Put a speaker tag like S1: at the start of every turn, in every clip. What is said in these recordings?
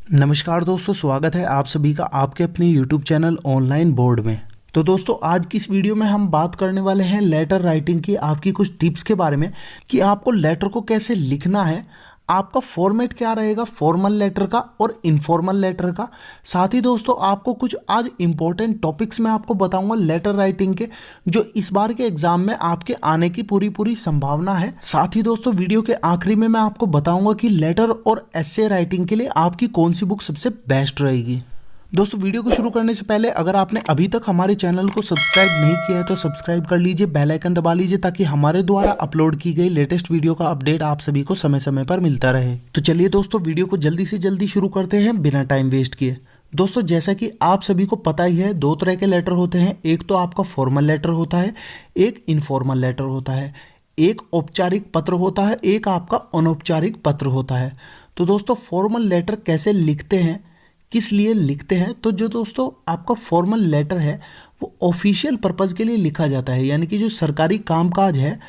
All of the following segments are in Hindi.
S1: नमस्कार दोस्तों, स्वागत है आप सभी का आपके अपने YouTube चैनल ऑनलाइन बोर्ड में। तो दोस्तों आज की इस वीडियो में हम बात करने वाले हैं लेटर राइटिंग की आपकी कुछ टिप्स के बारे में कि आपको लेटर को कैसे लिखना है, आपका फॉर्मेट क्या रहेगा फॉर्मल लेटर का और इनफॉर्मल लेटर का। साथ ही दोस्तों आपको कुछ आज इंपॉर्टेंट टॉपिक्स मैं आपको बताऊंगा लेटर राइटिंग के, जो इस बार के एग्जाम में आपके आने की पूरी संभावना है। साथ ही दोस्तों वीडियो के आखिरी में मैं आपको बताऊंगा कि लेटर और एसे राइटिंग के लिए आपकी कौन सी बुक सबसे बेस्ट रहेगी। दोस्तों वीडियो को शुरू करने से पहले अगर आपने अभी तक हमारे चैनल को सब्सक्राइब नहीं किया है तो सब्सक्राइब कर लीजिए, बेल आइकन दबा लीजिए ताकि हमारे द्वारा अपलोड की गई लेटेस्ट वीडियो का अपडेट आप सभी को समय समय पर मिलता रहे। तो चलिए दोस्तों वीडियो को जल्दी से जल्दी शुरू करते हैं बिना टाइम वेस्ट किए। दोस्तों जैसा कि आप सभी को पता ही है, दो तरह के लेटर होते हैं। एक तो आपका फॉर्मल लेटर होता है, एक इनफॉर्मल लेटर होता है। एक औपचारिक पत्र होता है, एक आपका अनौपचारिक पत्र होता है। तो दोस्तों फॉर्मल लेटर कैसे लिखते हैं, किस लिए लिखते हैं, तो जो दोस्तों आपका फॉर्मल लेटर है वो ऑफिशियल पर्पज़ के लिए लिखा जाता है, यानी कि जो सरकारी कामकाज है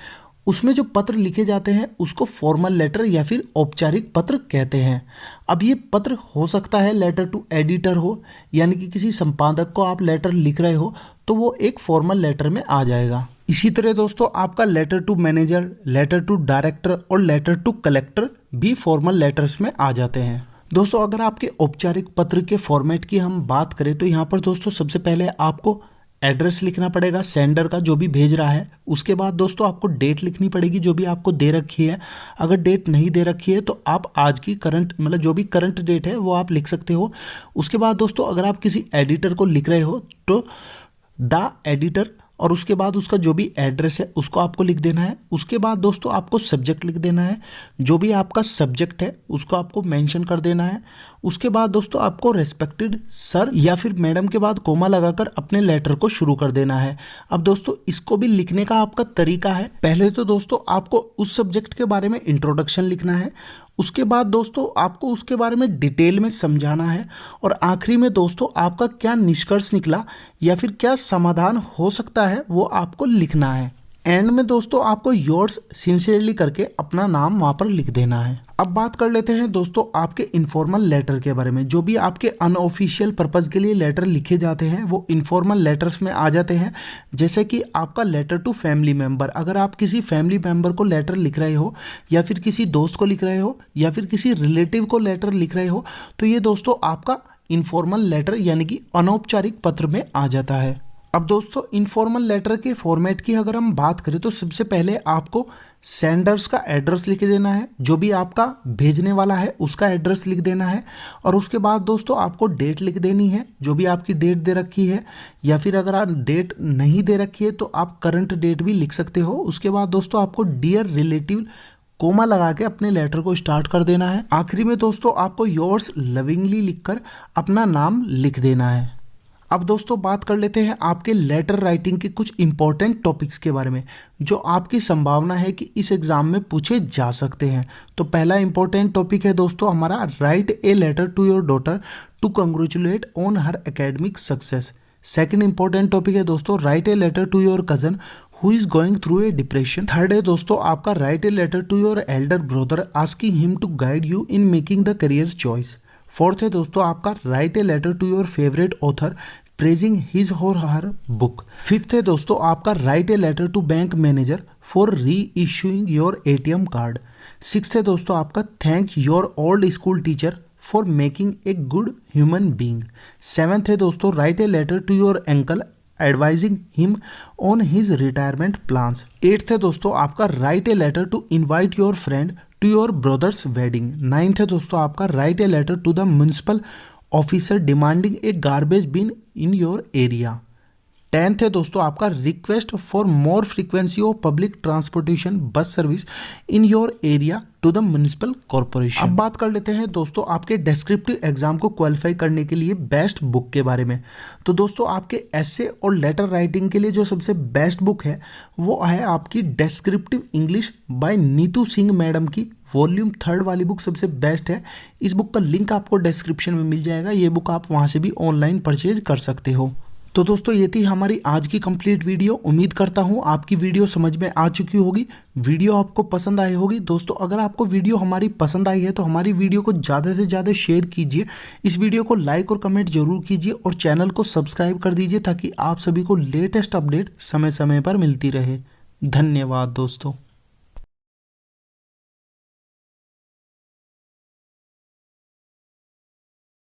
S1: उसमें जो पत्र लिखे जाते हैं उसको फॉर्मल लेटर या फिर औपचारिक पत्र कहते हैं। अब ये पत्र हो सकता है लेटर टू एडिटर हो, यानी कि किसी संपादक को आप लेटर लिख रहे हो तो वो एक फॉर्मल लेटर में आ जाएगा। इसी तरह दोस्तों आपका letter to manager, letter to director और लेटर टू कलेक्टर भी फॉर्मल लेटर्स में आ जाते हैं। दोस्तों अगर आपके औपचारिक पत्र के फॉर्मेट की हम बात करें तो यहाँ पर दोस्तों सबसे पहले आपको एड्रेस लिखना पड़ेगा सेंडर का, जो भी भेज रहा है। उसके बाद दोस्तों आपको डेट लिखनी पड़ेगी जो भी आपको दे रखी है। अगर डेट नहीं दे रखी है तो आप आज की करंट मतलब जो भी करंट डेट है वो आप लिख सकते हो। उसके बाद दोस्तों अगर आप किसी एडिटर को लिख रहे हो तो द एडिटर, और उसके बाद उसका जो भी एड्रेस है उसको आपको लिख देना है। उसके बाद दोस्तों आपको सब्जेक्ट लिख देना है, जो भी आपका सब्जेक्ट है उसको आपको मेंशन कर देना है। उसके बाद दोस्तों आपको रेस्पेक्टेड सर या फिर मैडम के बाद कोमा लगाकर अपने लेटर को शुरू कर देना है। अब दोस्तों इसको भी लिखने का आपका तरीका है, पहले तो दोस्तों आपको उस सब्जेक्ट के बारे में इंट्रोडक्शन लिखना है। उसके बाद दोस्तों आपको उसके बारे में डिटेल में समझाना है, और आखिरी में दोस्तों आपका क्या निष्कर्ष निकला या फिर क्या समाधान हो सकता है वो आपको लिखना है। एंड में दोस्तों आपको योर्स सिंसियरली करके अपना नाम वहाँ पर लिख देना है। अब बात कर लेते हैं दोस्तों आपके इनफॉर्मल लेटर के बारे में। जो भी आपके अनऑफिशियल पर्पज़ के लिए लेटर लिखे जाते हैं वो इनफॉर्मल लेटर्स में आ जाते हैं। जैसे कि आपका लेटर टू फैमिली मेम्बर, अगर आप किसी फैमिली मेम्बर को लेटर लिख रहे हो या फिर किसी दोस्त को लिख रहे हो या फिर किसी रिलेटिव को लेटर लिख रहे हो तो ये दोस्तों आपका इनफॉर्मल लेटर यानी कि अनौपचारिक पत्र में आ जाता है। अब दोस्तों इनफॉर्मल लेटर के फॉर्मेट की अगर हम बात करें तो सबसे पहले आपको सेंडर्स का एड्रेस लिख देना है, जो भी आपका भेजने वाला है उसका एड्रेस लिख देना है। और उसके बाद दोस्तों आपको डेट लिख देनी है, जो भी आपकी डेट दे रखी है, या फिर अगर आप डेट नहीं दे रखी है तो आप करंट डेट भी लिख सकते हो। उसके बाद दोस्तों आपको डियर रिलेटिव कोमा लगा के अपने लेटर को स्टार्ट कर देना है। आखिरी में दोस्तों आपको योर्स लविंगली लिखकर अपना नाम लिख देना है। अब दोस्तों बात कर लेते हैं आपके लेटर राइटिंग के कुछ इंपॉर्टेंट टॉपिक्स के बारे में, जो आपकी संभावना है कि इस एग्जाम में पूछे जा सकते हैं। तो पहला इंपॉर्टेंट टॉपिक है दोस्तों हमारा write a letter to your daughter to congratulate on her academic success. Second important topic है दोस्तों write a letter to your cousin who is going through a depression. Third है दोस्तों आपका write a letter to your elder brother asking him to guide you in making the career choice. Fourth है दोस्तों आपका write a letter to your favourite author praising his और हर बुक। फिफ्थ है दोस्तों आपका write a letter to bank manager for reissuing your ATM card. Sixth है दोस्तों आपका thank your old school teacher for making a good human being. Seventh है दोस्तों write a letter to your uncle advising him on his retirement plans. Eighth है दोस्तों आपका write a letter to invite your friend to your brother's wedding. Ninth है दोस्तों आपका write a letter to the municipal officer demanding a garbage bin in your area. 10th है दोस्तों आपका request for more frequency of public transportation bus service in your area to the municipal corporation. अब बात कर लेते हैं दोस्तों आपके डेस्क्रिप्टिव एग्जाम को क्वालिफाई करने के लिए बेस्ट बुक के बारे में। तो दोस्तों आपके एसे और लेटर राइटिंग के लिए जो सबसे बेस्ट बुक है वो है आपकी descriptive English by Neetu Singh madam की वॉल्यूम 3 वाली बुक सबसे बेस्ट है। इस बुक का लिंक आपको डिस्क्रिप्शन में मिल जाएगा, ये बुक आप वहाँ से भी ऑनलाइन परचेज कर सकते हो। तो दोस्तों ये थी हमारी आज की कंप्लीट वीडियो। उम्मीद करता हूँ आपकी वीडियो समझ में आ चुकी होगी, वीडियो आपको पसंद आई होगी। दोस्तों अगर आपको वीडियो हमारी पसंद आई है तो हमारी वीडियो को ज़्यादा से ज़्यादा शेयर कीजिए, इस वीडियो को लाइक और कमेंट जरूर कीजिए और चैनल को सब्सक्राइब कर दीजिए ताकि आप सभी को लेटेस्ट अपडेट समय समय पर मिलती रहे। धन्यवाद दोस्तों।